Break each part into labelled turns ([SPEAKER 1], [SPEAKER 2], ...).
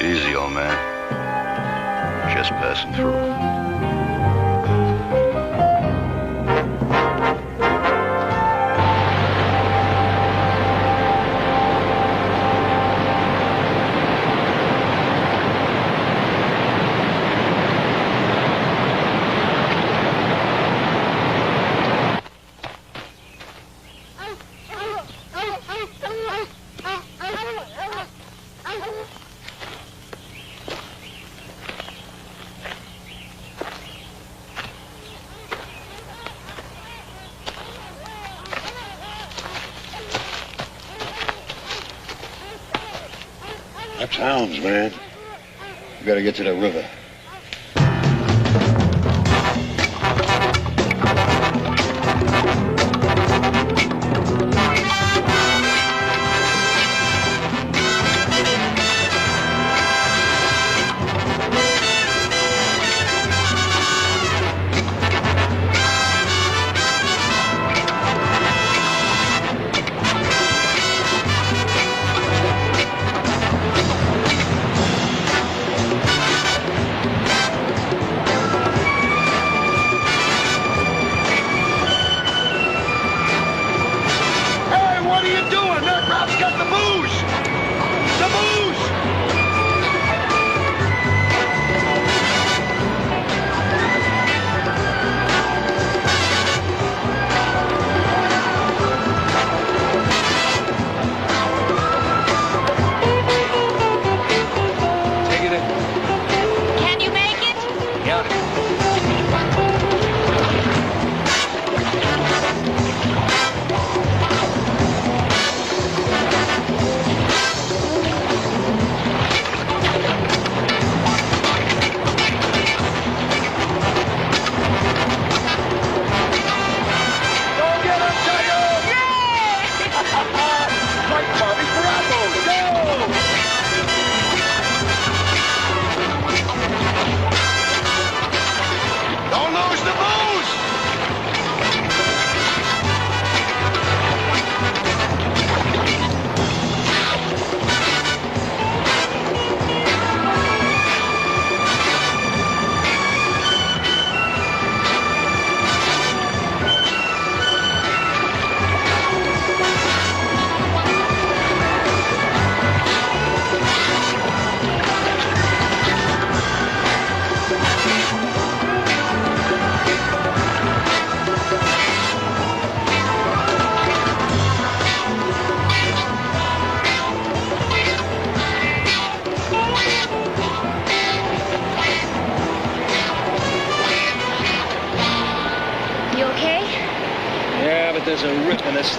[SPEAKER 1] Easy, old man. Just passing through.
[SPEAKER 2] That's hounds, man. We gotta get to the river.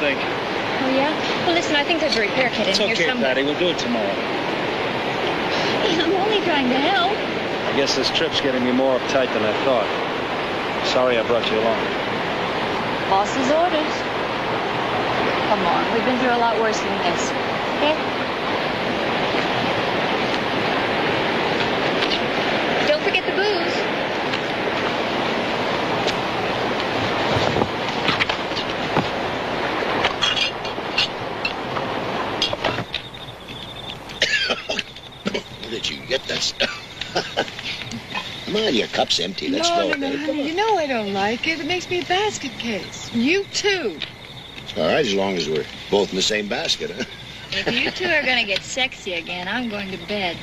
[SPEAKER 3] think.
[SPEAKER 4] Oh, yeah? Well, listen, I think there's a repair kit in here
[SPEAKER 3] It's okay,
[SPEAKER 4] somewhere.
[SPEAKER 3] Patty. We'll do it tomorrow.
[SPEAKER 4] Hey, I'm only trying to help.
[SPEAKER 3] I guess this trip's getting me more uptight than I thought. Sorry I brought you along.
[SPEAKER 4] Boss's orders. Come on, we've been through a lot worse than this. Okay? Don't forget the booze.
[SPEAKER 2] Where did you get that stuff? Come on, your cup's empty. Let's
[SPEAKER 5] no,
[SPEAKER 2] go.
[SPEAKER 5] No, honey. You know I don't like it. It makes me a basket case. You too.
[SPEAKER 2] It's all right, as long as we're both in the same basket, huh?
[SPEAKER 4] If you two are gonna get sexy again, I'm going to bed.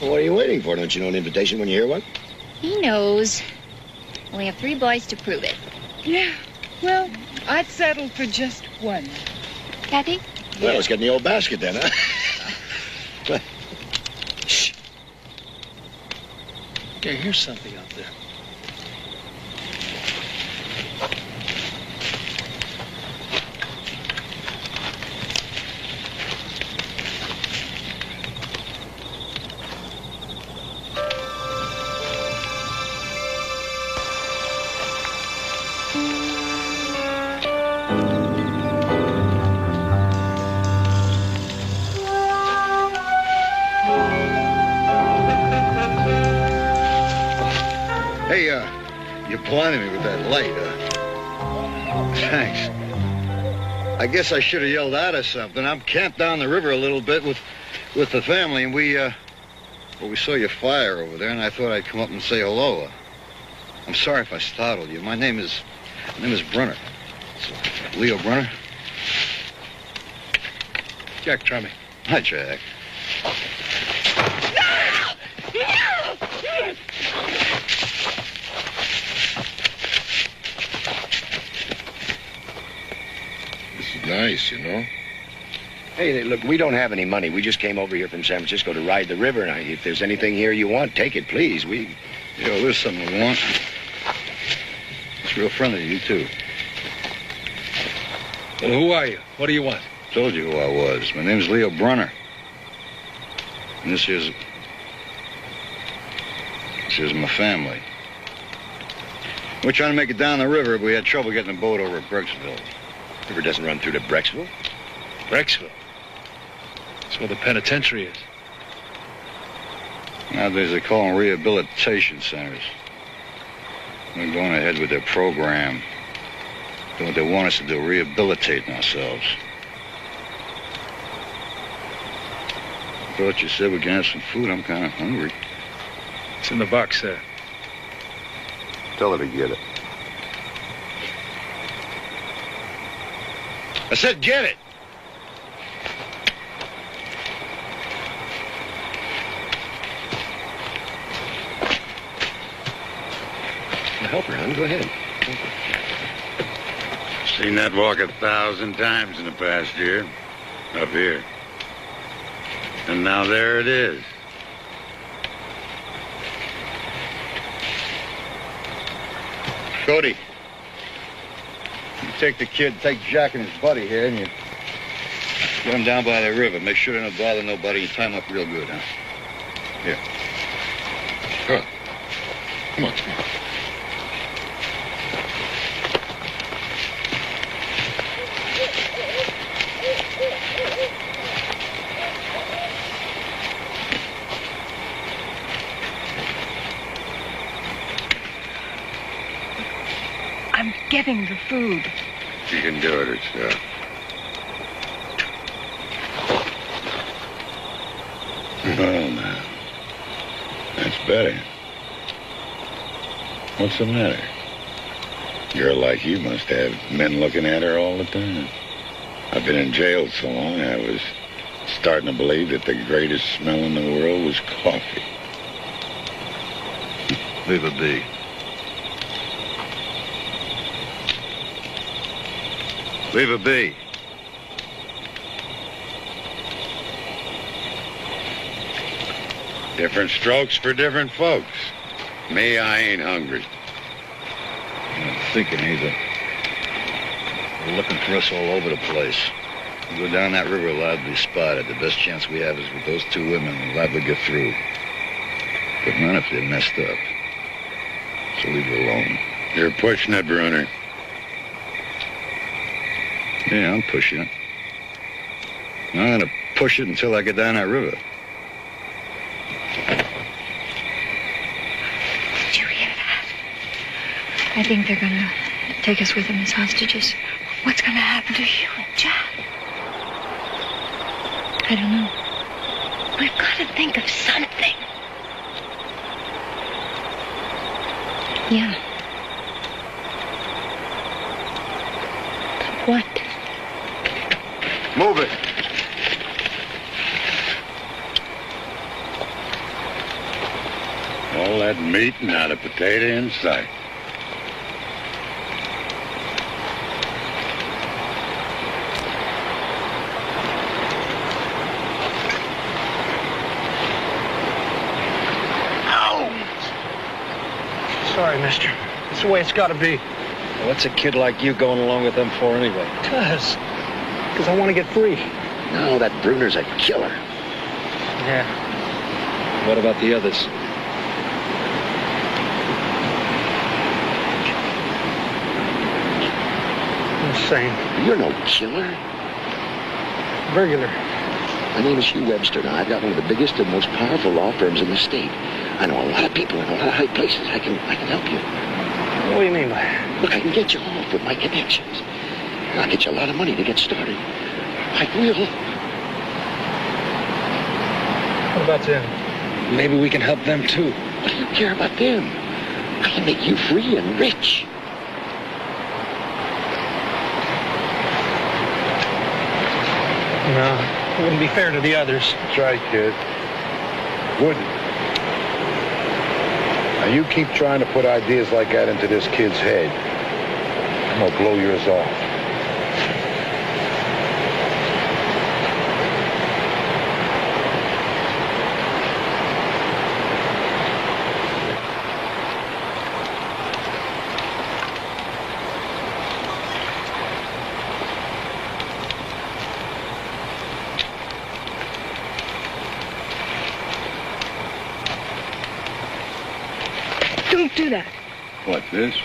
[SPEAKER 2] Well, what are you waiting for? Don't you know an invitation when you hear one?
[SPEAKER 4] He knows. We have 3 boys to prove it.
[SPEAKER 5] Yeah. Well, I'd settle for just one.
[SPEAKER 4] Kathy?
[SPEAKER 2] Well, let's get in the old basket then, huh? Shh.
[SPEAKER 3] Okay, here's something out there.
[SPEAKER 6] Hey, you blinded me with that light. Thanks. I guess I should have yelled out or something. I'm camped down the river a little bit with the family, and we saw your fire over there, and I thought I'd come up and say hello. I'm sorry if I startled you. My name is Brunner. It's Leo Brunner.
[SPEAKER 3] Jack, try me.
[SPEAKER 6] Hi, Jack.
[SPEAKER 2] Nice, you know. Hey, look, we don't have any money. We just came over here from San Francisco to ride the river. Now, if there's anything here you want, take it, please.
[SPEAKER 6] Yeah, well, there's something we want. It's real friendly of you, too.
[SPEAKER 3] Well, who are you? What do you want?
[SPEAKER 6] Told you who I was. My name's Leo Brunner. And this here's my family. We're trying to make it down the river, but we had trouble getting a boat over at Brecksville.
[SPEAKER 2] River doesn't run through to Brecksville?
[SPEAKER 3] Brecksville. That's where the penitentiary is.
[SPEAKER 6] Nowadays they call them rehabilitation centers. They're going ahead with their program. Doing what they want us to do, rehabilitating ourselves. I thought you said we can have some food. I'm kind of hungry.
[SPEAKER 3] It's in the box there.
[SPEAKER 2] Tell her to get it.
[SPEAKER 6] I said get it.
[SPEAKER 2] Help her, hon. Go ahead.
[SPEAKER 6] Seen that walk 1,000 times in the past year. Up here. And now there it is. Cody. You take the kid, take Jack and his buddy here, and you get them down by the river. Make sure they don't bother nobody. You tie them up real good, huh? Here. Come on. Come on.
[SPEAKER 5] I'm getting the food.
[SPEAKER 6] You can do it yourself. Oh, now. That's better. What's the matter? A girl like you must have men looking at her all the time. I've been in jail so long, I was starting to believe that the greatest smell in the world was coffee. Leave it be. Leave it be. Different strokes for different folks. Me, I ain't hungry. I'm thinking either. They're looking for us all over the place. We go down that river, liable spotted. The best chance we have is with those two women. We'll liable get through. But none if they're messed up. So leave it alone.
[SPEAKER 7] You're pushing it, Brunner.
[SPEAKER 6] Yeah, I'm pushing it. I'm gonna push it until I get down that river.
[SPEAKER 4] Did you hear that? I think they're gonna take us with them as hostages. What's gonna happen to you and Joad? I don't know. We've got to think of something. Yeah. What?
[SPEAKER 2] Move it.
[SPEAKER 7] All that meat and not a potato in sight.
[SPEAKER 3] Sorry, mister. It's the way it's got to be. What's a kid like you going along with them for anyway? Because I want to get free.
[SPEAKER 2] No, that Brunner's a killer.
[SPEAKER 3] Yeah. What about the others? The same.
[SPEAKER 2] You're no killer.
[SPEAKER 3] Regular.
[SPEAKER 2] My name is Hugh Webster. Now, I've got one of the biggest and most powerful law firms in the state. I know a lot of people in a lot of high places. I can help you.
[SPEAKER 3] What do you mean by that?
[SPEAKER 2] Look, I can get you off with my connections. I'll get you a lot of money to get started. I will.
[SPEAKER 3] What about them? Maybe we can help them, too.
[SPEAKER 2] What do you care about them? I can make you free and rich.
[SPEAKER 3] No, it wouldn't be fair to the others.
[SPEAKER 7] That's right, kid. Wouldn't. Now, you keep trying to put ideas like that into this kid's head. I'm gonna blow yours off.
[SPEAKER 5] Don't do that.
[SPEAKER 7] What, this?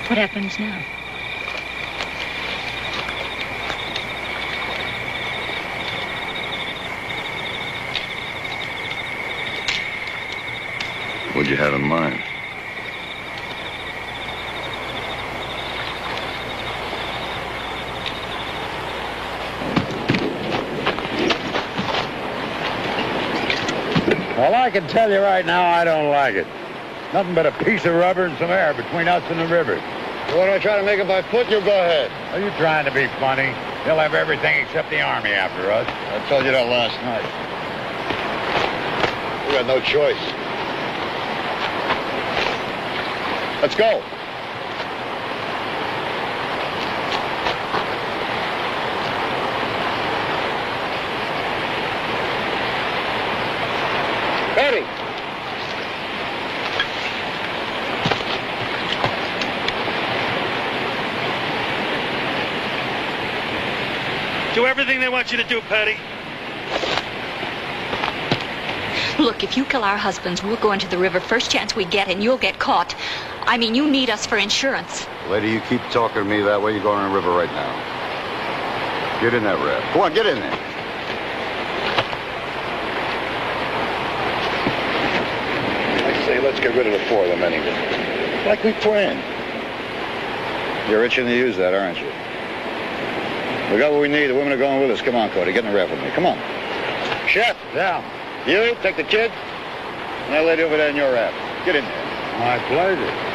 [SPEAKER 4] What happens now?
[SPEAKER 6] What'd you have in mind?
[SPEAKER 7] Well, I can tell you right now, I don't like it. Nothing but a piece of rubber and some air between us and the river.
[SPEAKER 6] When I try to make it by foot, you go ahead.
[SPEAKER 7] Are you trying to be funny? They'll have everything except the army after us.
[SPEAKER 6] I told you that last night. We got no choice. Let's go. Ready.
[SPEAKER 3] Do everything they want you to do, Patty.
[SPEAKER 4] Look, if you kill our husbands, we'll go into the river first chance we get and you'll get caught. I mean, you need us for insurance.
[SPEAKER 6] Lady, you keep talking to me that way, you're going in the river right now. Get in that raft. Come on, get in there.
[SPEAKER 7] I say, let's get rid of the four of them anyway. Like we planned.
[SPEAKER 6] You're itching to use that, aren't you? We got what we need. The women are going with us. Come on, Cody. Get in the raft with me. Come on. Chef.
[SPEAKER 7] Yeah.
[SPEAKER 6] You, take the kid. And that lady over there in your raft. Get in there.
[SPEAKER 7] My pleasure.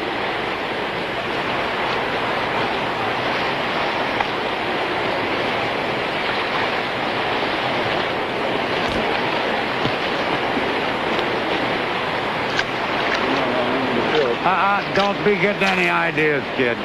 [SPEAKER 7] Don't be getting any ideas, kid.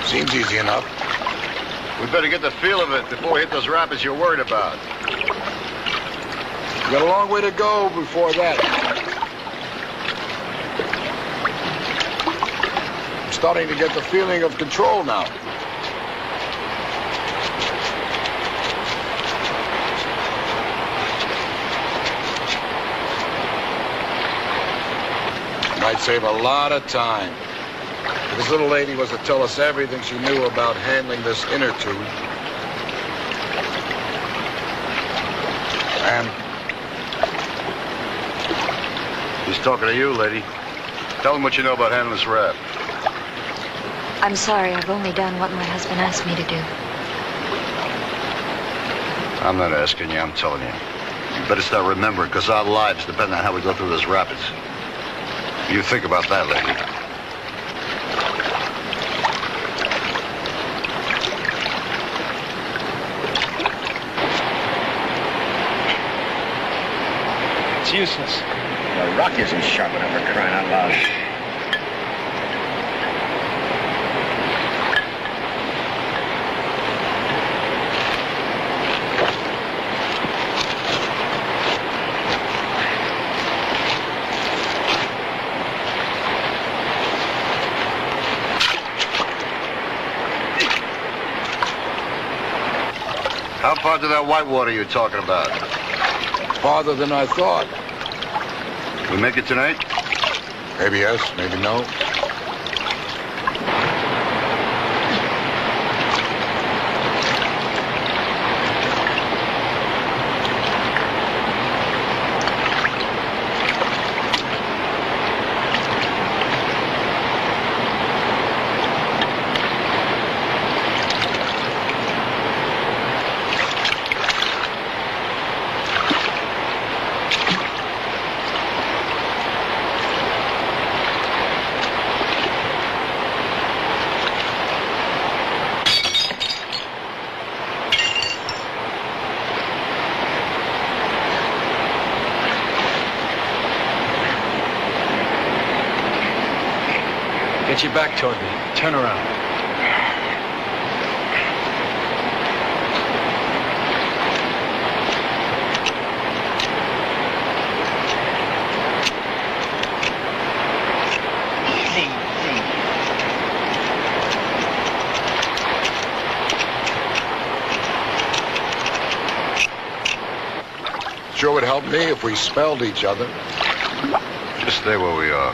[SPEAKER 6] Seems easy enough.
[SPEAKER 2] We better get the feel of it before we hit those rapids you're worried about.
[SPEAKER 6] We got a long way to go before that. I'm starting to get the feeling of control now. Might save a lot of time. If this little lady was to tell us everything she knew about handling this inner tube. And
[SPEAKER 2] he's talking to you, lady. Tell him what you know about handling this raft.
[SPEAKER 4] I'm sorry, I've only done what my husband asked me to do.
[SPEAKER 2] I'm not asking you, I'm telling you. You better start remembering, because our lives depend on how we go through those rapids. You think about that, lady.
[SPEAKER 3] It's useless.
[SPEAKER 2] The rock isn't sharp enough for crying out loud. How far to that whitewater you're talking about?
[SPEAKER 6] farther than I thought.
[SPEAKER 2] We make it tonight?
[SPEAKER 6] Maybe yes, maybe no.
[SPEAKER 3] Get your back toward me. Turn around.
[SPEAKER 6] Sure would help me if we spelled each other.
[SPEAKER 2] Just stay where we are.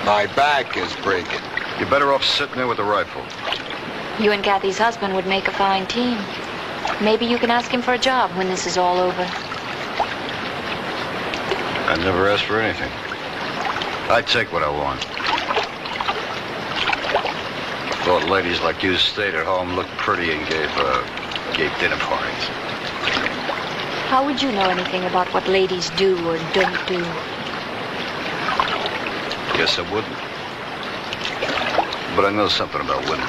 [SPEAKER 6] My back is breaking.
[SPEAKER 2] You're better off sitting there with a rifle.
[SPEAKER 4] You and Kathy's husband would make a fine team. Maybe you can ask him for a job when this is all over.
[SPEAKER 2] I never asked for anything. I take what I want. Thought ladies like you stayed at home, looked pretty, and gave dinner parties.
[SPEAKER 4] How would you know anything about what ladies do or don't do?
[SPEAKER 2] Guess I wouldn't. But I know something about women.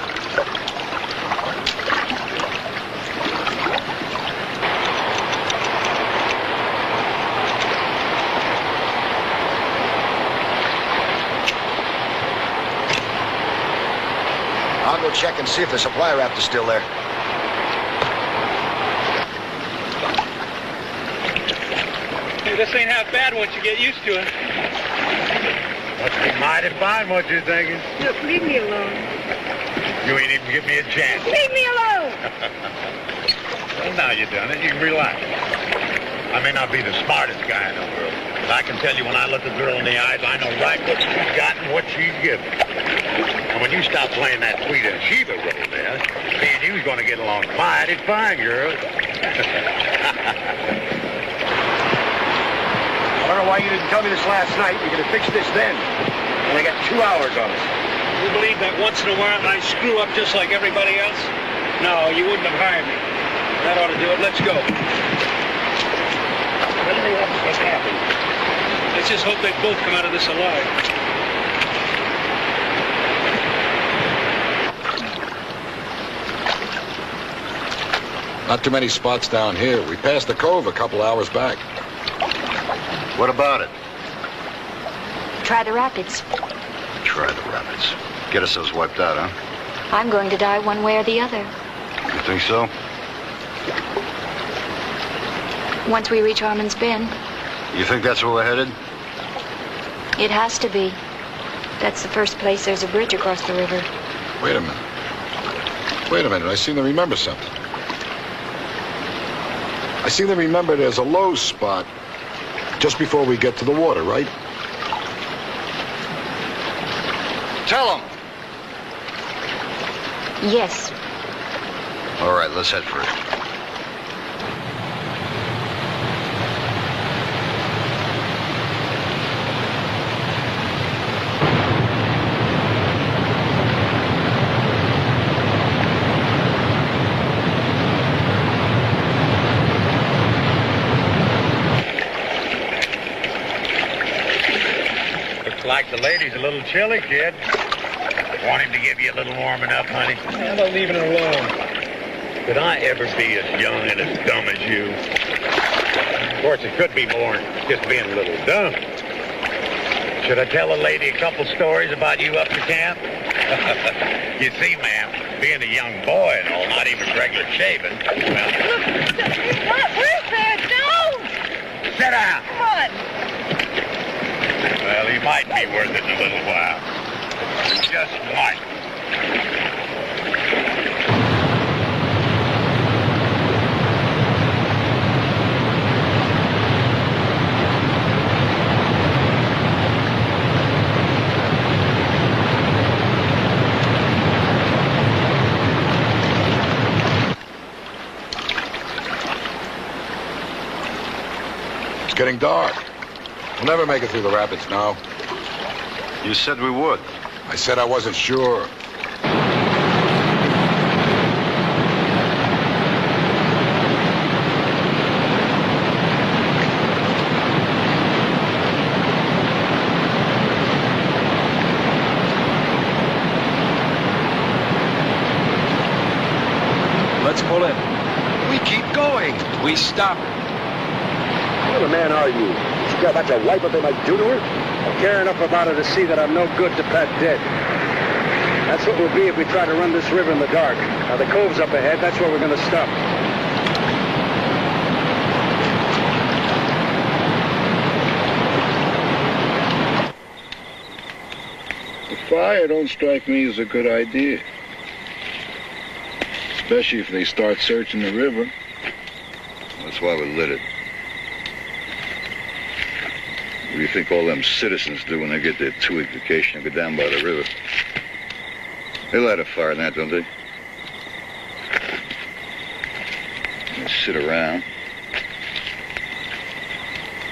[SPEAKER 2] I'll go check and see if the supply raft is still there.
[SPEAKER 3] Hey, this ain't half bad once you get used to it.
[SPEAKER 7] Must be mighty fine what you're thinking.
[SPEAKER 5] Look, leave me alone.
[SPEAKER 7] You ain't even give me a chance.
[SPEAKER 5] Leave me alone!
[SPEAKER 7] Well, now you done it. You can relax. I may not be the smartest guy in the world, but I can tell you when I look a girl in the eyes, I know right what she's got and what she's given. And when you stop playing that Sweet and Sheba role there, me and you's going to get along mighty fine, girl.
[SPEAKER 2] I don't know why you didn't tell me this last night. You could have fixed this then. Only got 2 hours on us.
[SPEAKER 3] You believe that once in a while I screw up just like everybody else? No, you wouldn't have hired me. That ought to do it. Let's go.
[SPEAKER 2] When do they have to get happy?
[SPEAKER 3] Let's just hope they both come out of this alive.
[SPEAKER 8] Not too many spots down here. We passed the cove a couple hours back.
[SPEAKER 6] What about it?
[SPEAKER 4] Try the rapids.
[SPEAKER 6] Try the rapids. Get ourselves wiped out, huh?
[SPEAKER 4] I'm going to die one way or the other.
[SPEAKER 6] You think so?
[SPEAKER 4] Once we reach Harmon's Bend.
[SPEAKER 6] You think that's where we're headed?
[SPEAKER 4] It has to be. That's the first place there's a bridge across the river.
[SPEAKER 8] Wait a minute. Wait a minute. I seem to remember something. I seem to remember there's a low spot just before we get to the water, right?
[SPEAKER 6] Tell them.
[SPEAKER 4] Yes.
[SPEAKER 6] All right, let's head for it.
[SPEAKER 7] Like the lady's a little chilly, kid. Want him to give you a little warming up, honey?
[SPEAKER 3] How about leaving it alone?
[SPEAKER 7] Could I ever be as young and as dumb as you? Of course, it could be more than just being a little dumb. Should I tell a lady a couple stories about you up to camp? You see, ma'am, being a young boy and all, not even regular shaving, well...
[SPEAKER 5] What? Where's that? No!
[SPEAKER 7] Sit down!
[SPEAKER 5] Come on!
[SPEAKER 7] Well, he might be worth it in a little while. Just might.
[SPEAKER 8] It's getting dark. We'll never make it through the rapids now.
[SPEAKER 6] You said we would.
[SPEAKER 8] I said I wasn't sure.
[SPEAKER 3] Let's pull in.
[SPEAKER 2] We keep going.
[SPEAKER 3] We stop.
[SPEAKER 9] What kind of man are you? You got about to wipe what they might do to her? I care enough about her to see that I'm no good to Pat dead. That's what we'll be if we try to run this river in the dark. Now, the cove's up ahead. That's where we're going to stop.
[SPEAKER 10] The fire don't strike me as a good idea. Especially if they start searching the river.
[SPEAKER 6] That's why we lit it. What do you think all them citizens do when they get their 2-week vacation and go down by the river? They light a fire in that, don't they? They sit around,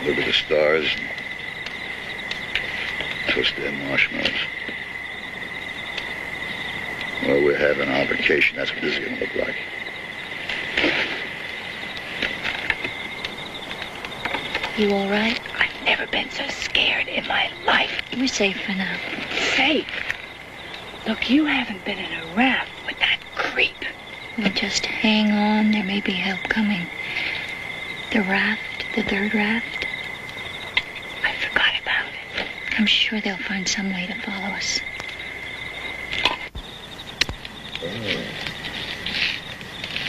[SPEAKER 6] look at the stars, and toast their marshmallows. Well, we're having our vacation. That's what this is going to look like.
[SPEAKER 4] You all right?
[SPEAKER 11] I've never been so scared in my life.
[SPEAKER 4] We're safe for now.
[SPEAKER 11] Safe? Look, you haven't been in a raft with that creep.
[SPEAKER 4] Well, just hang on. There may be help coming. The raft, the third raft.
[SPEAKER 11] I forgot about it.
[SPEAKER 4] I'm sure they'll find some way to follow us.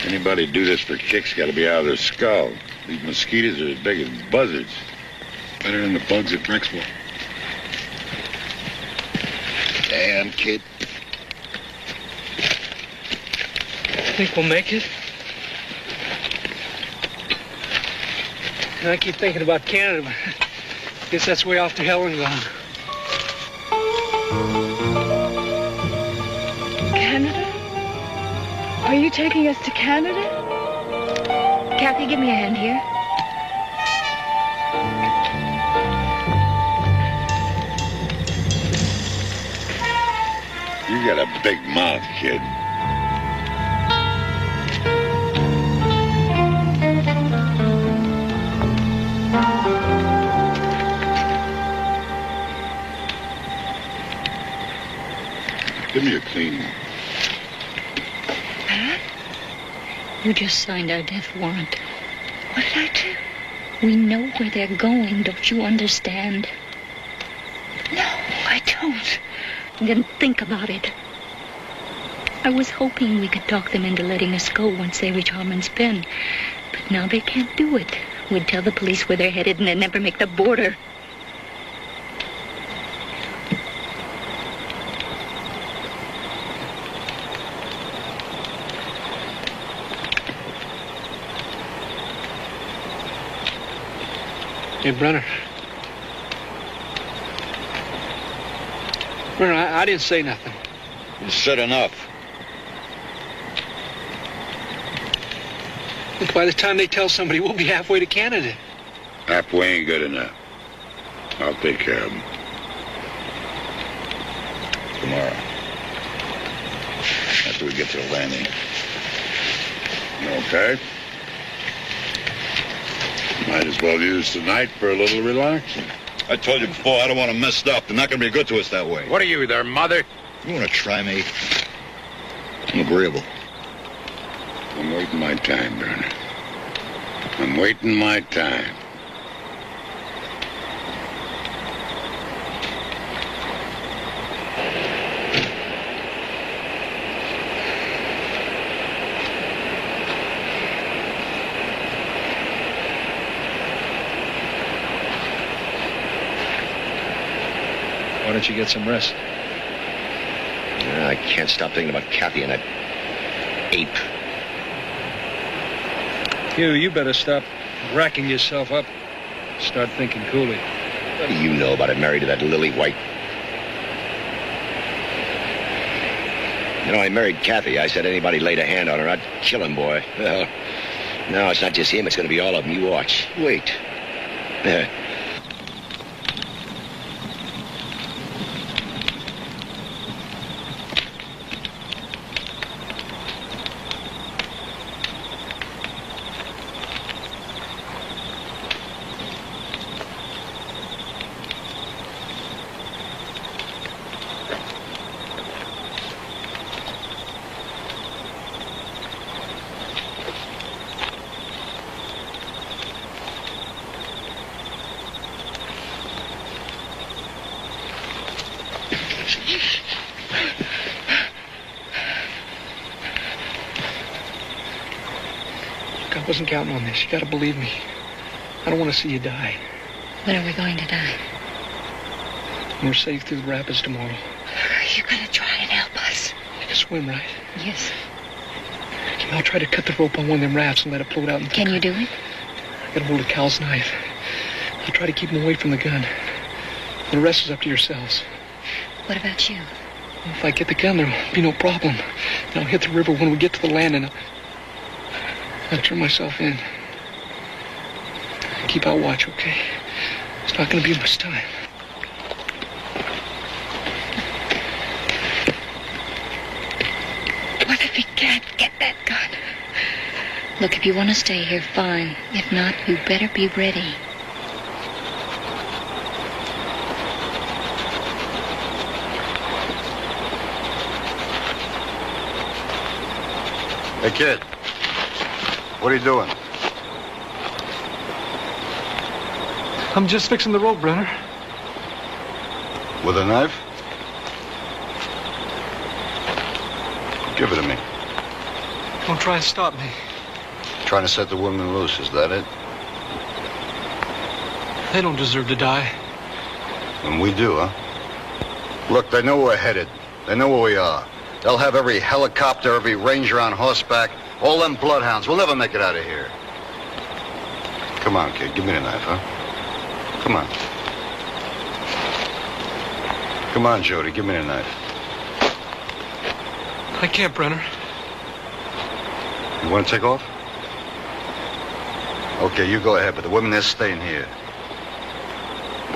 [SPEAKER 10] Anybody do this for kicks got to be out of their skull. These mosquitoes are as big as buzzards. Better than the bugs at Drexel.
[SPEAKER 2] Damn, kid.
[SPEAKER 3] Think we'll make it? I keep thinking about Canada, but I guess that's way off to hell and gone.
[SPEAKER 11] Canada? Are you taking us to Canada?
[SPEAKER 4] Kathy, give me a hand here.
[SPEAKER 10] You got a big mouth, kid. Give me a clean one.
[SPEAKER 4] Pat? You just signed our death warrant.
[SPEAKER 11] What did I do?
[SPEAKER 4] We know where they're going, don't you understand?
[SPEAKER 11] No, I don't.
[SPEAKER 4] Then think about it. I was hoping we could talk them into letting us go once they reach Harmon's Bend. But now they can't do it. We'd tell the police where they're headed and they'd never make the border.
[SPEAKER 3] Hey, Brunner. Brunner, I didn't say nothing.
[SPEAKER 10] You said enough.
[SPEAKER 3] Look, by the time they tell somebody, we'll be halfway to Canada.
[SPEAKER 10] Halfway ain't good enough. I'll take care of them. Tomorrow. After we get to the landing. You okay? Might as well use tonight for a little relaxing.
[SPEAKER 6] I told you before, I don't want them messed up. They're not going to be good to us that way.
[SPEAKER 8] What are you, their mother?
[SPEAKER 6] You want to try me? I'm agreeable.
[SPEAKER 10] I'm waiting my time, Brunner. I'm waiting my time.
[SPEAKER 3] Why don't you get some rest?
[SPEAKER 2] I can't stop thinking about Kathy and that ape.
[SPEAKER 3] You better stop racking yourself up. Start thinking coolly.
[SPEAKER 2] What do you know about it, married to that lily white? You know, I married Kathy. I said anybody laid a hand on her, I'd kill him, boy. Well, no, it's not just him. It's going to be all of them. You watch. Wait.
[SPEAKER 3] I wasn't counting on this. You gotta believe me. I don't want to see you die.
[SPEAKER 4] When are we going to die?
[SPEAKER 3] We're safe through the rapids tomorrow.
[SPEAKER 4] You're gonna try and help us.
[SPEAKER 3] You can swim, right?
[SPEAKER 4] Yes.
[SPEAKER 3] I'll try to cut the rope on one of them rafts and let it float out.
[SPEAKER 4] Can you do it?
[SPEAKER 3] I got hold of Cal's knife. I'll try to keep him away from the gun. The rest is up to yourselves.
[SPEAKER 4] What about you?
[SPEAKER 3] If I get the gun, there'll be no problem. And I'll hit the river when we get to the land and I'll turn myself in. Keep out watch, okay? It's not going to be much time.
[SPEAKER 4] What if he can't get that gun? Look, if you want to stay here, fine. If not, you better be ready.
[SPEAKER 8] Hey, kid. What are you doing?
[SPEAKER 3] I'm just fixing the rope, Brunner.
[SPEAKER 8] With a knife? Give it to me.
[SPEAKER 3] Don't try and stop me.
[SPEAKER 8] Trying to set the woman loose, is that it?
[SPEAKER 3] They don't deserve to die.
[SPEAKER 8] And we do, huh? Look, they know where we're headed. They know where we are. They'll have every helicopter, every ranger on horseback, all them bloodhounds. We'll never make it out of here. Come on, kid. Give me the knife, huh? Come on. Come on, Jody. Give me the knife.
[SPEAKER 3] I can't, Brunner.
[SPEAKER 8] You want to take off? Okay, you go ahead, but the women, they're staying here.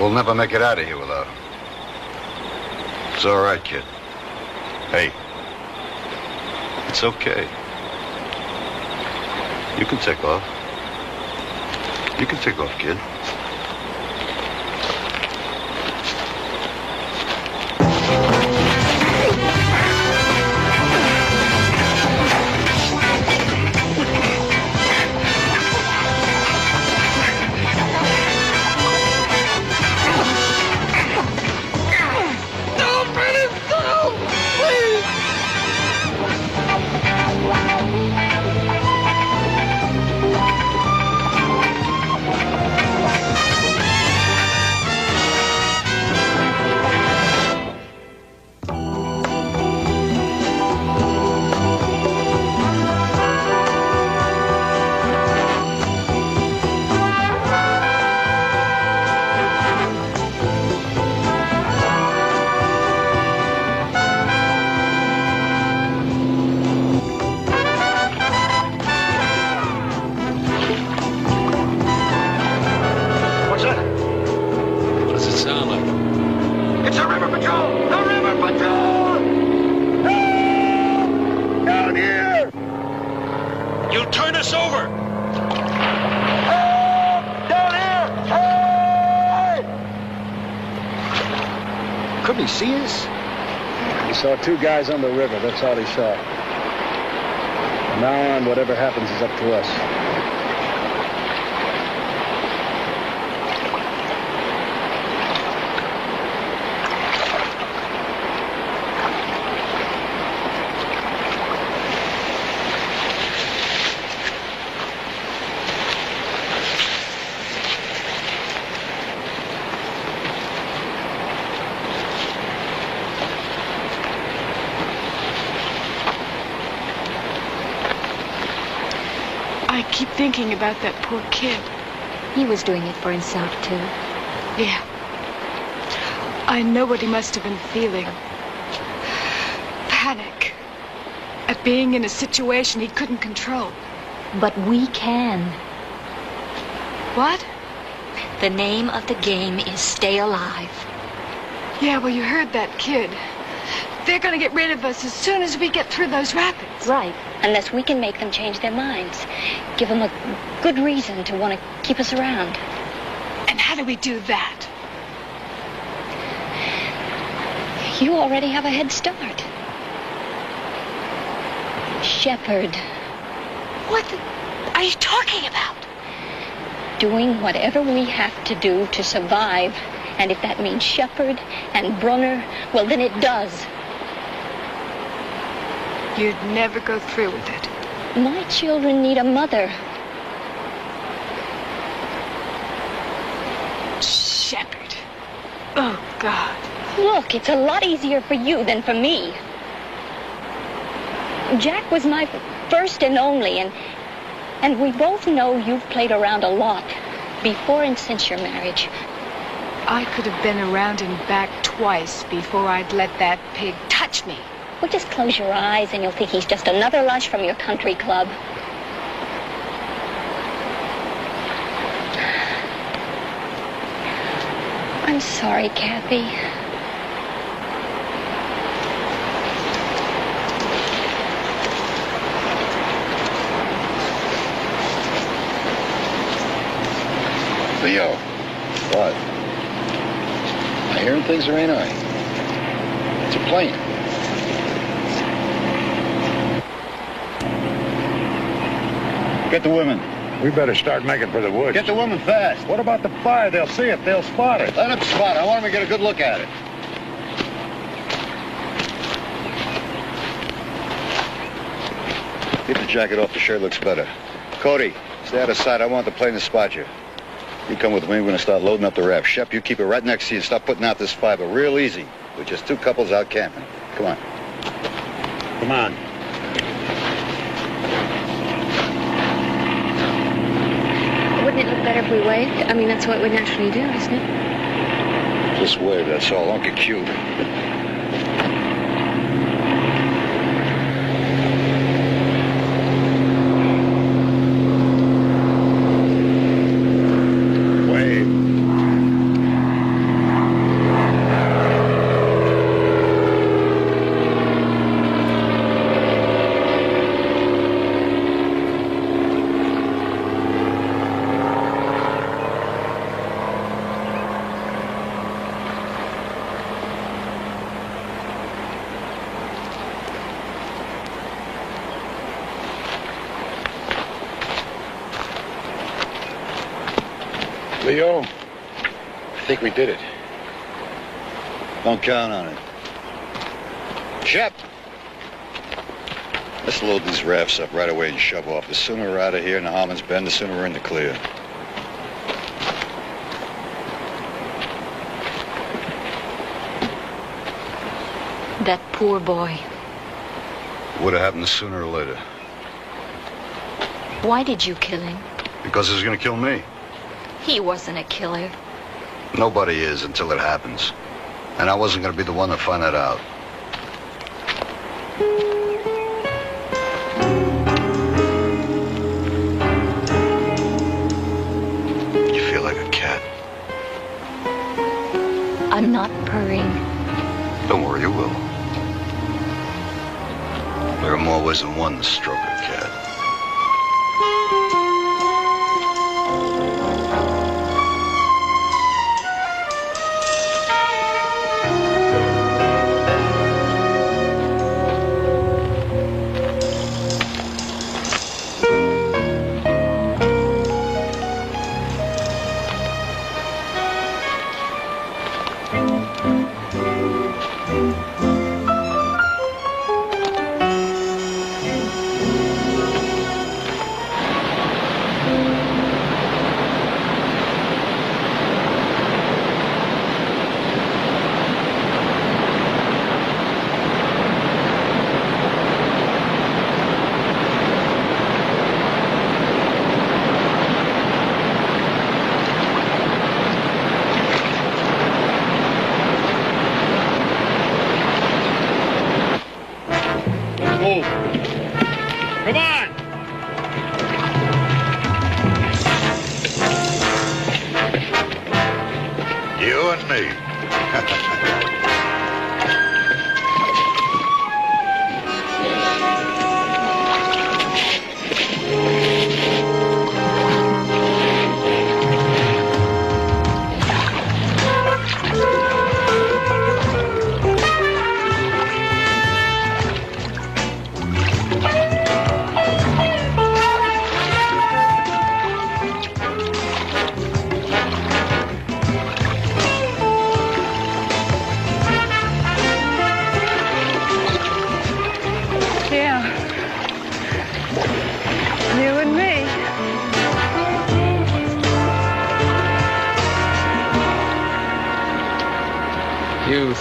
[SPEAKER 8] We'll never make it out of here without them. It's all right, kid. Hey. It's okay. You can take off. You can take off, kid.
[SPEAKER 9] Saw two guys on the river. That's all he saw. From now on, whatever happens is up to us.
[SPEAKER 11] I keep thinking about that poor kid.
[SPEAKER 4] He was doing it for himself, too.
[SPEAKER 11] Yeah. I know what he must have been feeling. Panic. At being in a situation he couldn't control.
[SPEAKER 4] But we can.
[SPEAKER 11] What?
[SPEAKER 4] The name of the game is stay alive.
[SPEAKER 11] Yeah, well, you heard that kid. They're gonna get rid of us as soon as we get through those rapids.
[SPEAKER 4] Right. Unless we can make them change their minds. Give them a good reason to want to keep us around.
[SPEAKER 11] And how do we do that?
[SPEAKER 4] You already have a head start. Shepherd.
[SPEAKER 11] What are you talking about?
[SPEAKER 4] Doing whatever we have to do to survive. And if that means Shepherd and Brunner, well, then it does.
[SPEAKER 11] You'd never go through with it.
[SPEAKER 4] My children need a mother.
[SPEAKER 11] Shepherd. Oh, God.
[SPEAKER 4] Look, it's a lot easier for you than for me. Jack was my first and only, and we both know you've played around a lot, before and since your marriage.
[SPEAKER 11] I could have been around and back twice before I'd let that pig touch me.
[SPEAKER 4] Well, just close your eyes and you'll think he's just another lunch from your country club. I'm sorry, Cathy.
[SPEAKER 2] Leo.
[SPEAKER 8] What?
[SPEAKER 2] I hearing things or ain't I? It's a plane.
[SPEAKER 10] Get the women.
[SPEAKER 7] We better start making for the woods.
[SPEAKER 10] Get the women fast.
[SPEAKER 7] What about the fire? They'll see it. They'll spot it.
[SPEAKER 10] Let them spot it. I want them to get a good look at it.
[SPEAKER 6] Get the jacket off. The shirt looks better. Cody, stay out of sight. I want the plane to spot you. You come with me. We're going to start loading up the raft. Shep, you keep it right next to you. Start putting out this fiber real easy. With just two couples out camping. Come on.
[SPEAKER 7] Come on.
[SPEAKER 4] Wouldn't it look better if we waved? I mean, that's what we naturally do, isn't it?
[SPEAKER 6] Just wave, that's all. Don't get cute.
[SPEAKER 2] Leo, I think we did it.
[SPEAKER 6] Don't count on it. Shep! Let's load these rafts up right away and shove off. The sooner we're out of here in the Harmon's Bend, the sooner we're in the clear.
[SPEAKER 4] That poor boy.
[SPEAKER 8] Would have happened sooner or later.
[SPEAKER 4] Why did you kill him?
[SPEAKER 8] Because he was going to kill me.
[SPEAKER 4] He wasn't a killer.
[SPEAKER 8] Nobody is until it happens. And I wasn't going to be the one to find that out. You feel like a cat.
[SPEAKER 4] I'm not purring.
[SPEAKER 8] Don't worry, you will. There are more ways than one to stroke a cat.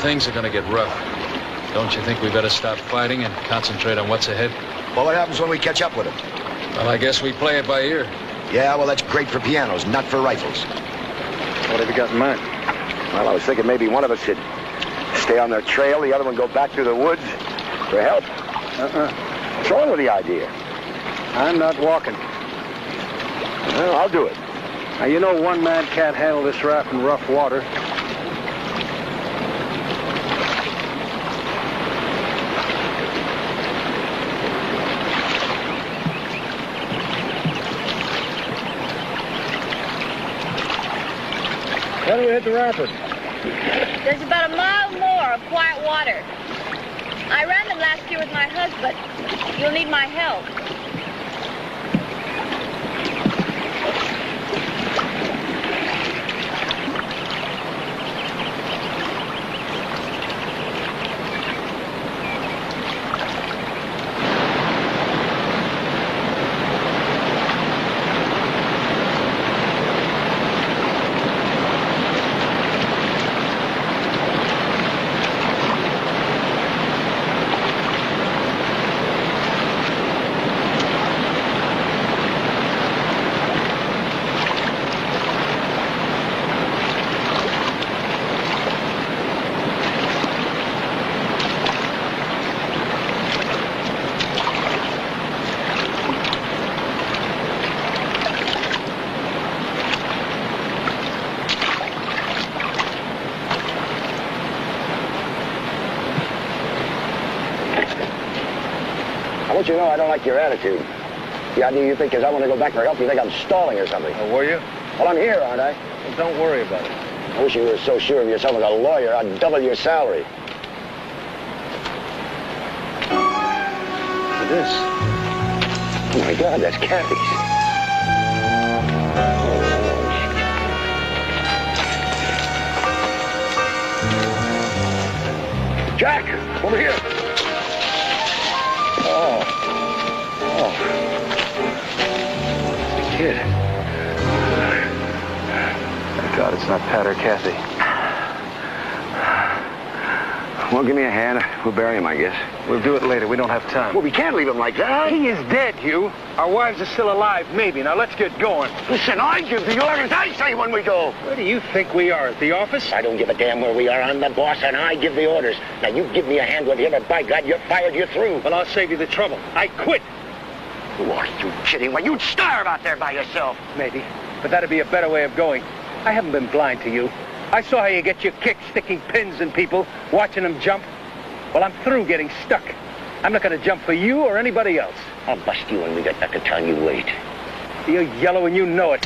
[SPEAKER 3] Things are going to get rough. Don't you think we better stop fighting and concentrate on what's ahead?
[SPEAKER 2] Well, what happens when we catch up with them?
[SPEAKER 3] Well, I guess we play it by ear.
[SPEAKER 2] Yeah, well, that's great for pianos, not for rifles.
[SPEAKER 9] What have you got in mind?
[SPEAKER 2] Well, I was thinking maybe one of us should stay on their trail, the other one go back through the woods for help. What's wrong with the idea?
[SPEAKER 9] I'm not walking.
[SPEAKER 2] Well, I'll do it.
[SPEAKER 9] Now, you know one man can't handle this raft in rough water. How do we hit the rapid?
[SPEAKER 12] There's about a mile more of quiet water. I ran them last year with my husband. You'll need my help.
[SPEAKER 2] Don't you know I don't like your attitude? The idea you think is I want to go back for help, you think I'm stalling or something.
[SPEAKER 3] Oh, were you?
[SPEAKER 2] Well, I'm here, aren't I?
[SPEAKER 3] Well, don't worry about it.
[SPEAKER 2] I wish you were so sure of yourself as a lawyer, I'd double your salary.
[SPEAKER 3] Look at this.
[SPEAKER 2] Oh, my God, that's Cathy's. Jack, over here. Oh.
[SPEAKER 3] The kid. Thank God it's not Pat or Cathy.
[SPEAKER 2] Well, give me a hand. We'll bury him, I guess.
[SPEAKER 3] We'll do it later. We don't have time.
[SPEAKER 2] Well, we can't leave him like that.
[SPEAKER 3] He is dead, Hugh. Our wives are still alive, maybe. Now, let's get going.
[SPEAKER 2] Listen, I give the orders. I say when we go.
[SPEAKER 3] Where do you think we are? At the office?
[SPEAKER 2] I don't give a damn where we are. I'm the boss, and I give the orders. Now, you give me a hand with him, and by God, you're fired. You're through.
[SPEAKER 3] Well, I'll save you the trouble. I quit.
[SPEAKER 2] Who are you kidding? Well, you'd starve out there by yourself.
[SPEAKER 3] Maybe. But that'd be a better way of going. I haven't been blind to you. I saw how you get your kicks sticking pins in people, watching them jump. Well, I'm through getting stuck. I'm not going to jump for you or anybody else.
[SPEAKER 2] I'll bust you when we get back to town. You wait.
[SPEAKER 3] You're yellow and you know it.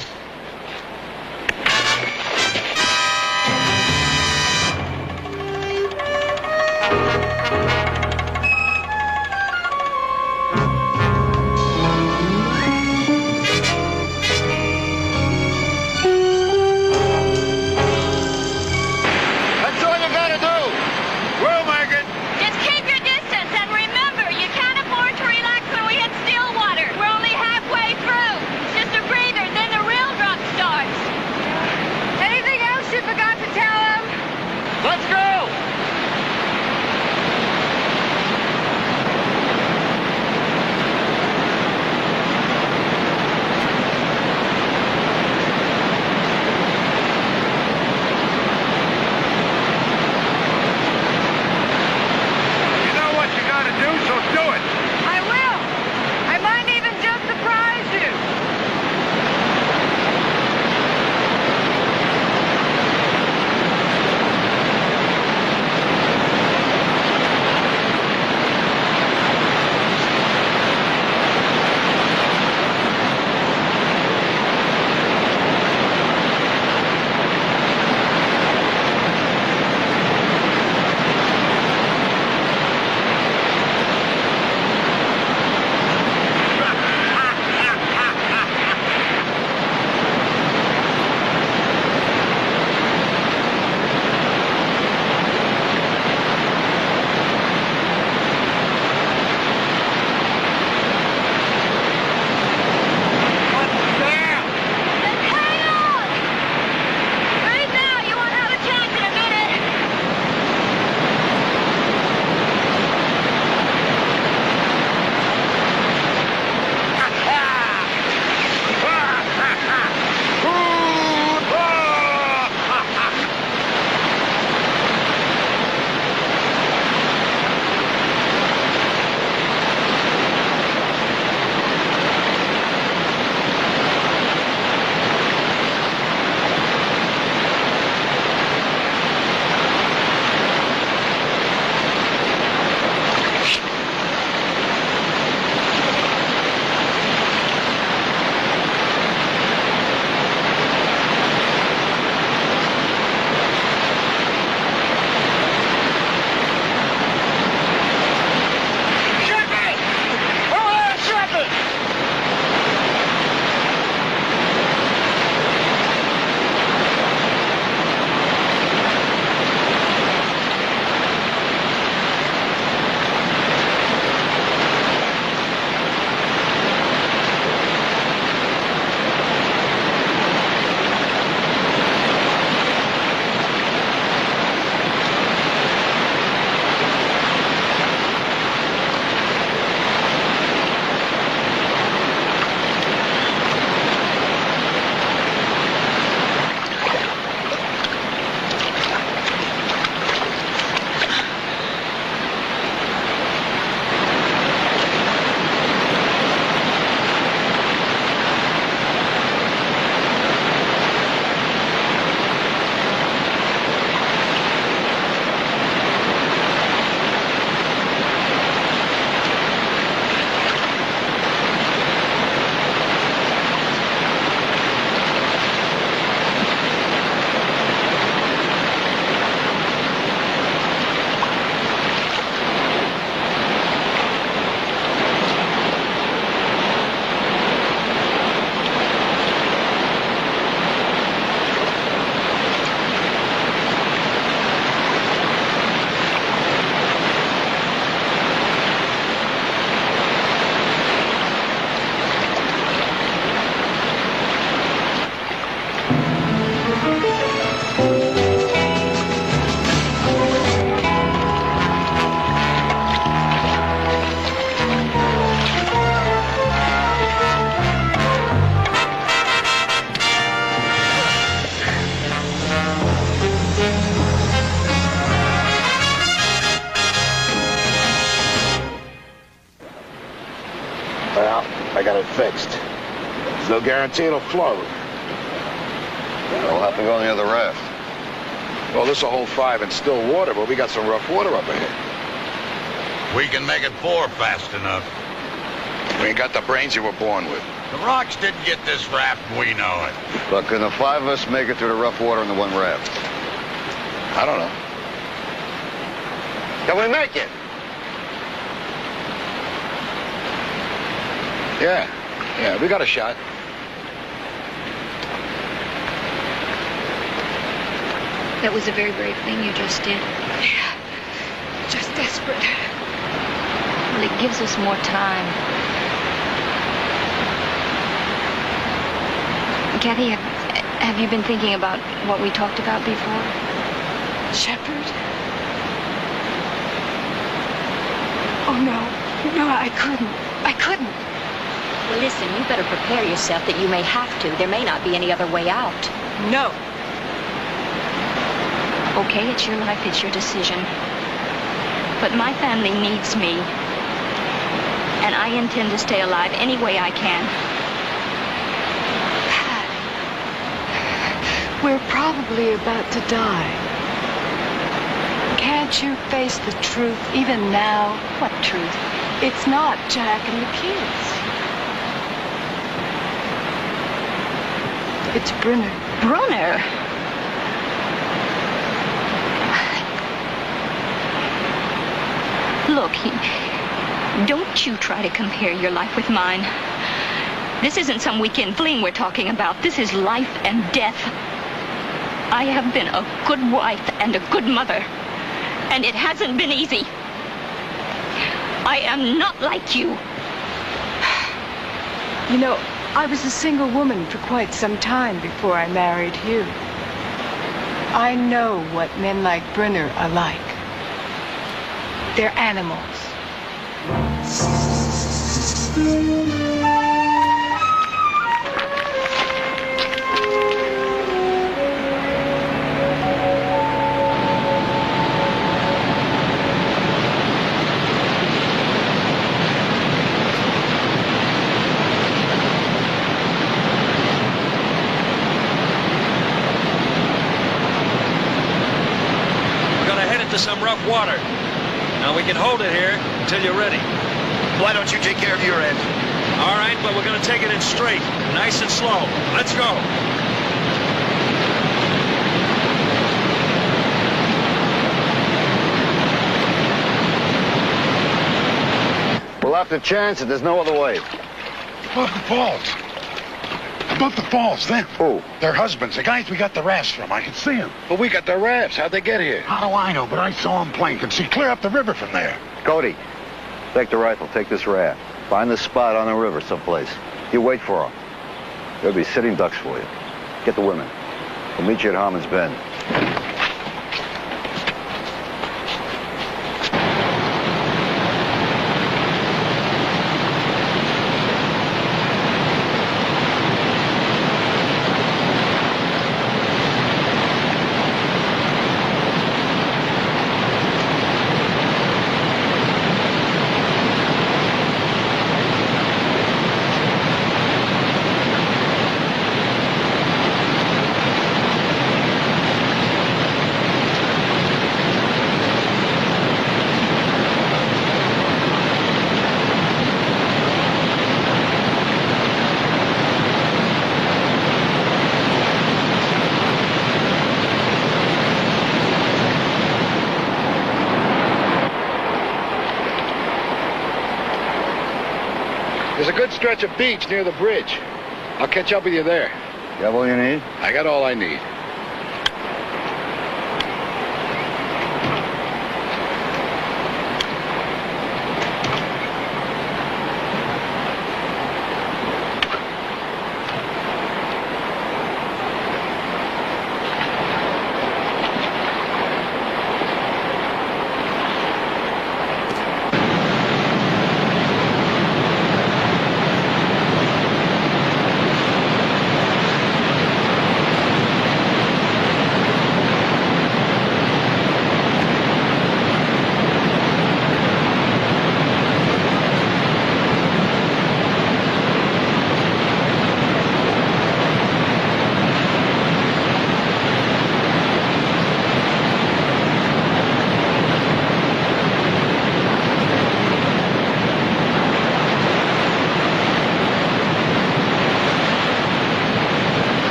[SPEAKER 12] We're only halfway through. It's just a breather, then the real
[SPEAKER 9] Well, I got it fixed. There's no guarantee it'll float.
[SPEAKER 8] We'll have to go on the other raft.
[SPEAKER 9] Well, this will hold 5 in still water, but we got some rough water up ahead.
[SPEAKER 7] We can make it 4 fast enough.
[SPEAKER 9] We ain't got the brains you were born with.
[SPEAKER 7] The rocks didn't get this raft, we know it.
[SPEAKER 8] Look, can the 5 of us make it through the rough water in the one raft?
[SPEAKER 9] I don't know. Can we make it? Yeah, we got a shot.
[SPEAKER 4] That was a very brave thing you just did.
[SPEAKER 11] Yeah, just desperate.
[SPEAKER 4] Well, it gives us more time. Cathy, have you been thinking about what we talked about before?
[SPEAKER 11] Shepherd? Oh, no, I couldn't.
[SPEAKER 4] Well, listen, you better prepare yourself that you may have to. There may not be any other way out.
[SPEAKER 11] No.
[SPEAKER 4] Okay, it's your life, it's your decision. But my family needs me. And I intend to stay alive any way I can.
[SPEAKER 11] Pat, we're probably about to die. Can't you face the truth even now?
[SPEAKER 4] What truth?
[SPEAKER 11] It's not Jack and the kids. It's Brunner.
[SPEAKER 4] Brunner? Look, don't you try to compare your life with mine. This isn't some weekend fling we're talking about. This is life and death. I have been a good wife and a good mother, and it hasn't been easy. I am not like you.
[SPEAKER 11] You know, I was a single woman for quite some time before I married Hugh. I know what men like Brunner are like. They're animals.
[SPEAKER 13] Some rough water. Now we can hold it here until you're ready.
[SPEAKER 9] Why don't you take care of your end?
[SPEAKER 13] All right, but we're going to take it in straight, nice and slow. Let's go.
[SPEAKER 8] We'll have to chance it. There's no other way.
[SPEAKER 10] Above the falls. Above the falls, them.
[SPEAKER 8] Who?
[SPEAKER 10] Their husbands, the guys we got the rafts from. I can see them.
[SPEAKER 9] But we got the rafts. How'd they get here?
[SPEAKER 10] How do I know? But I saw them plain. Can see clear up the river from there.
[SPEAKER 8] Cody, take the rifle. Take this raft. Find the spot on the river someplace. You wait for them. There'll be sitting ducks for you. Get the women. We'll meet you at Harmon's Bend.
[SPEAKER 9] There's a good stretch of beach near the bridge. I'll catch up with you there.
[SPEAKER 8] You have all you need?
[SPEAKER 9] I got all I need.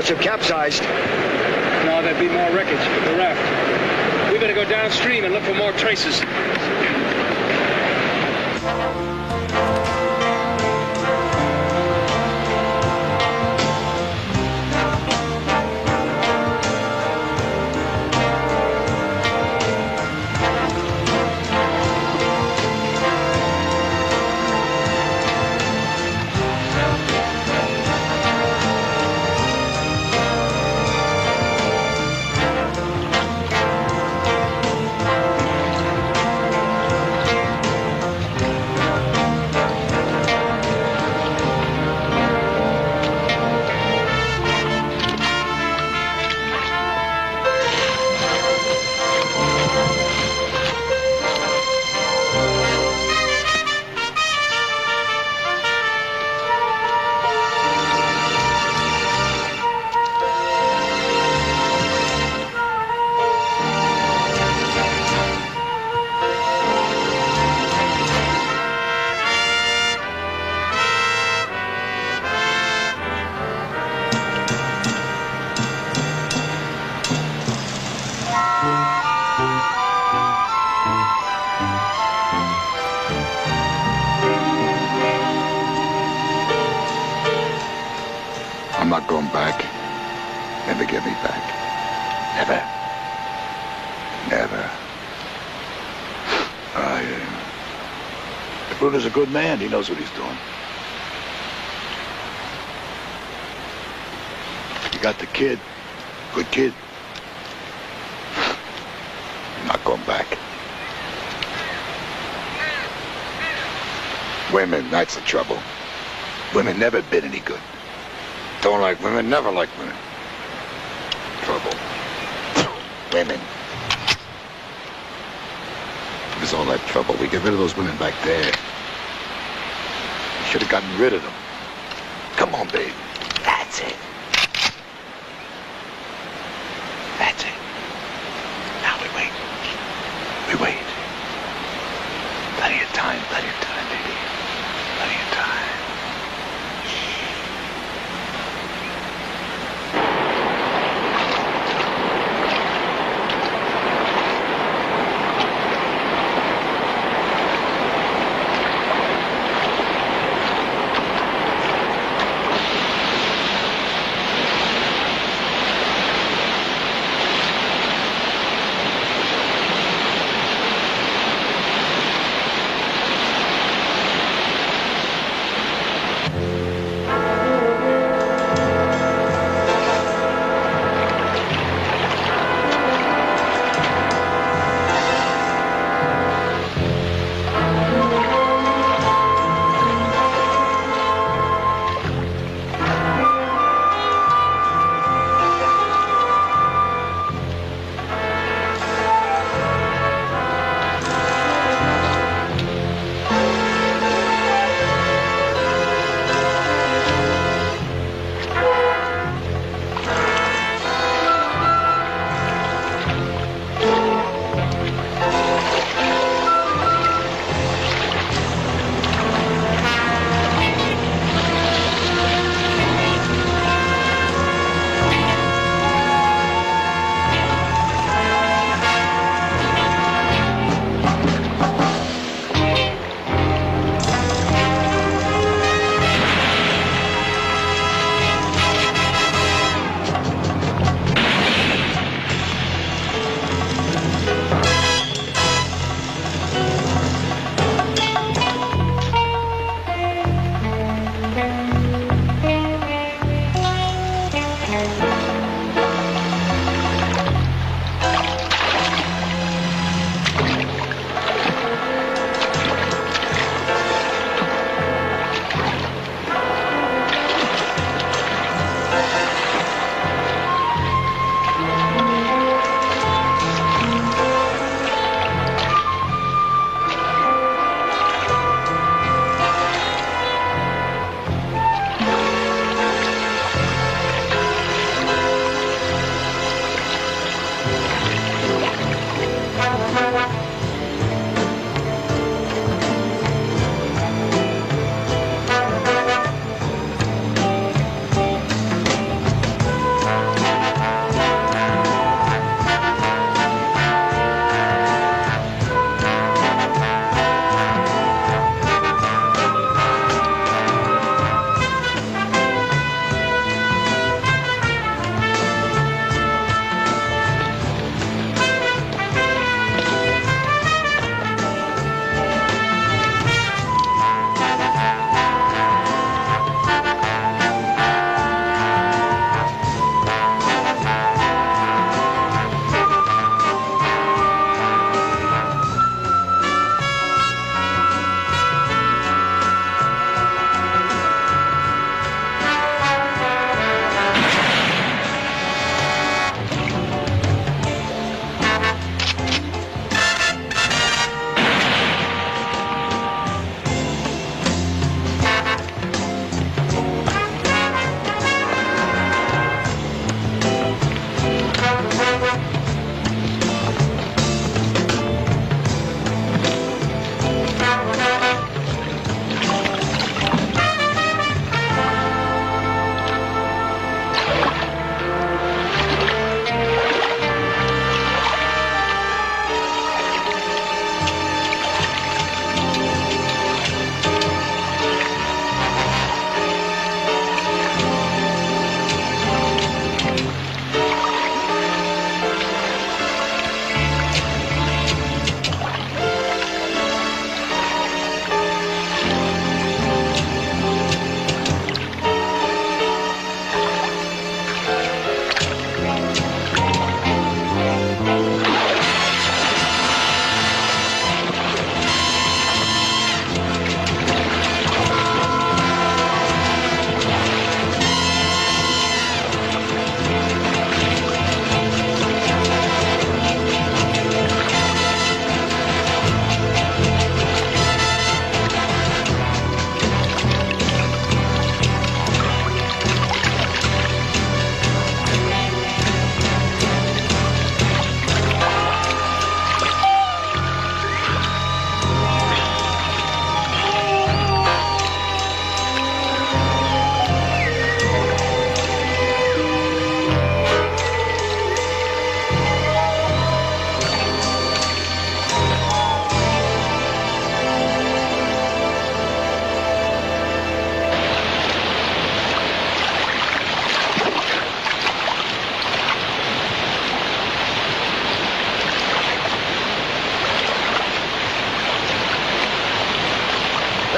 [SPEAKER 9] must have capsized.
[SPEAKER 3] No, there'd be more wreckage. The raft. We better go downstream and look for more traces.
[SPEAKER 10] I'm not going back. Never get me back. Never. Never.
[SPEAKER 14] Brunner's a good man. He knows what he's doing. You got the kid. Good kid.
[SPEAKER 10] I'm not going back. Women, that's the trouble. Women never been any good. Don't like women, never like women. Trouble. Women. There's all that trouble. We get rid of those women back there. We should have gotten rid of them. Come on, babe. That's it. That's it. Now we wait. We wait. Plenty of time, baby. Plenty of time.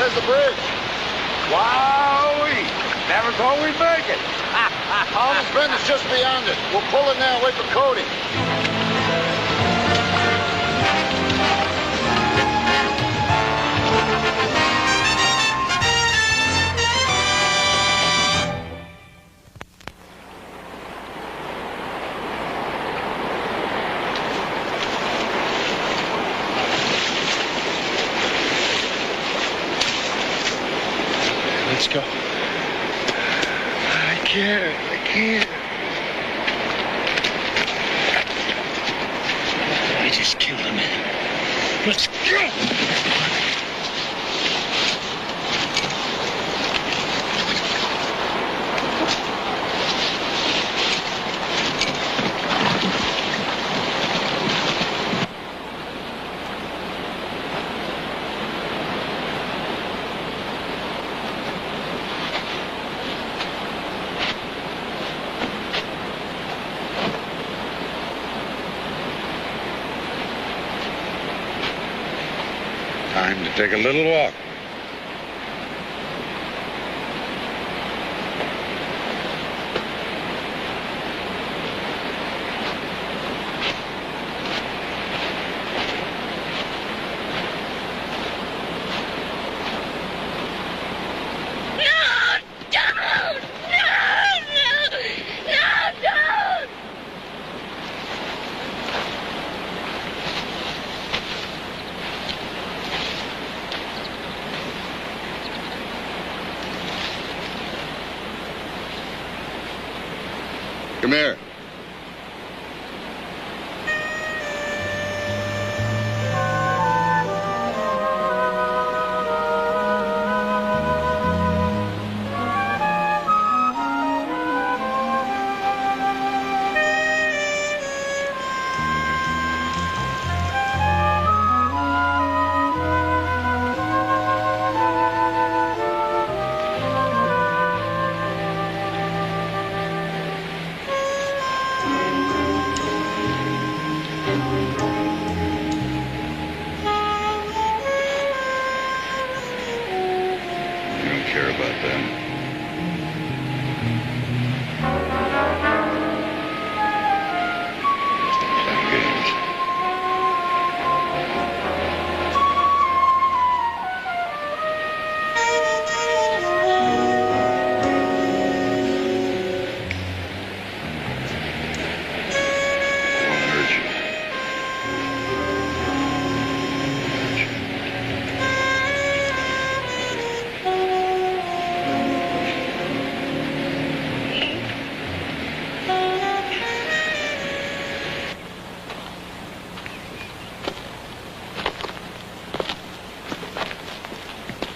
[SPEAKER 8] There's the bridge.
[SPEAKER 10] Wowee! Never thought we'd make it.
[SPEAKER 8] Almonds Bend is just beyond it. We'll pull in there and wait for Cody.
[SPEAKER 2] Let's go. I can't. I just killed a man. Let's go!
[SPEAKER 10] Time to take a little walk.
[SPEAKER 8] Come here.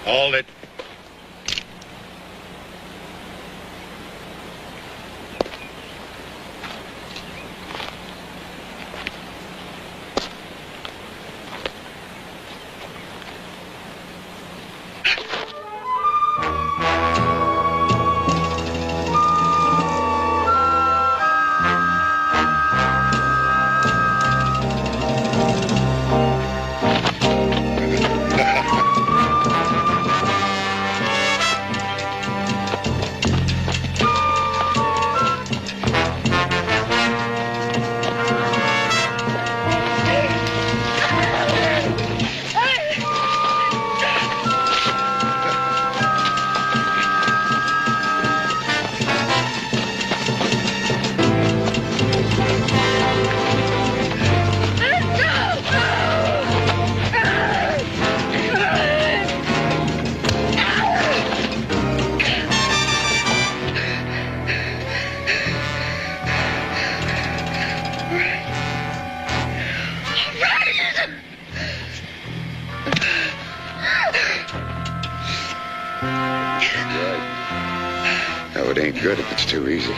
[SPEAKER 10] Hold it.
[SPEAKER 2] No, it ain't good if it's too easy.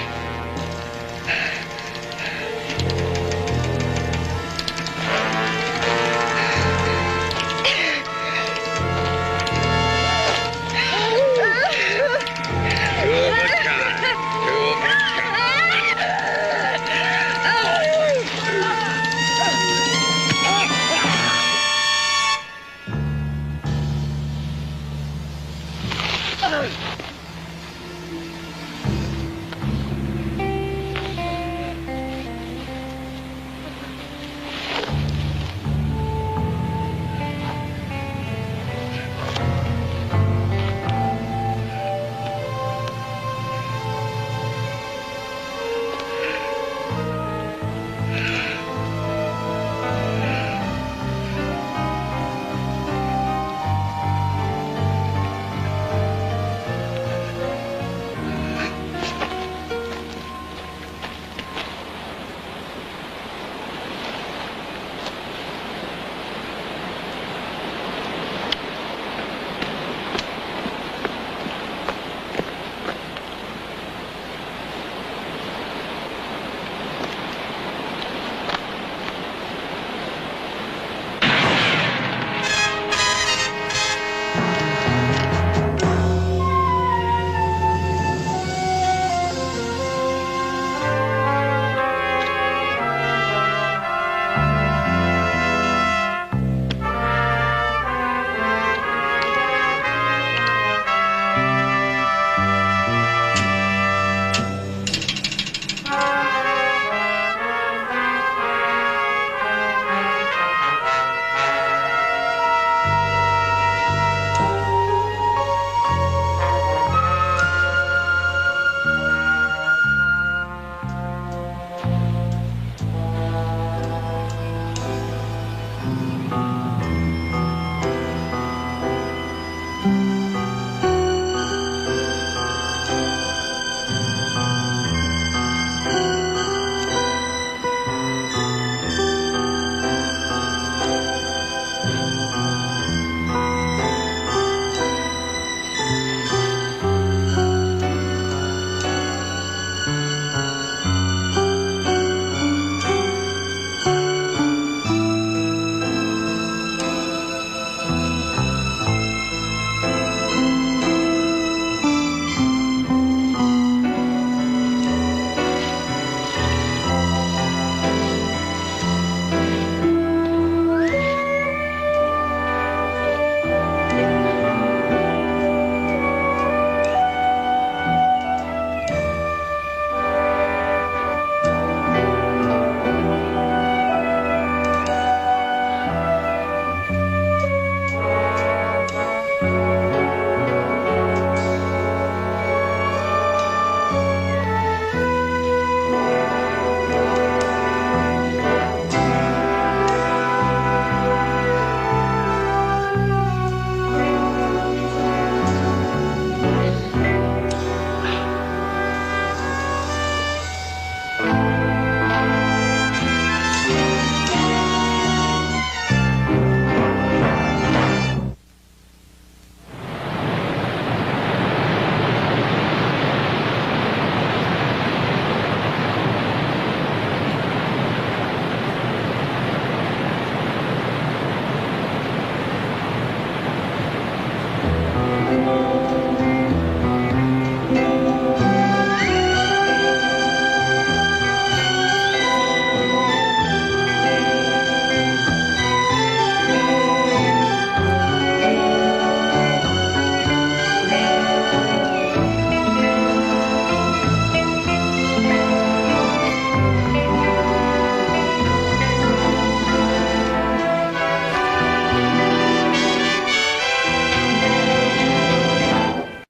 [SPEAKER 10] Brunner!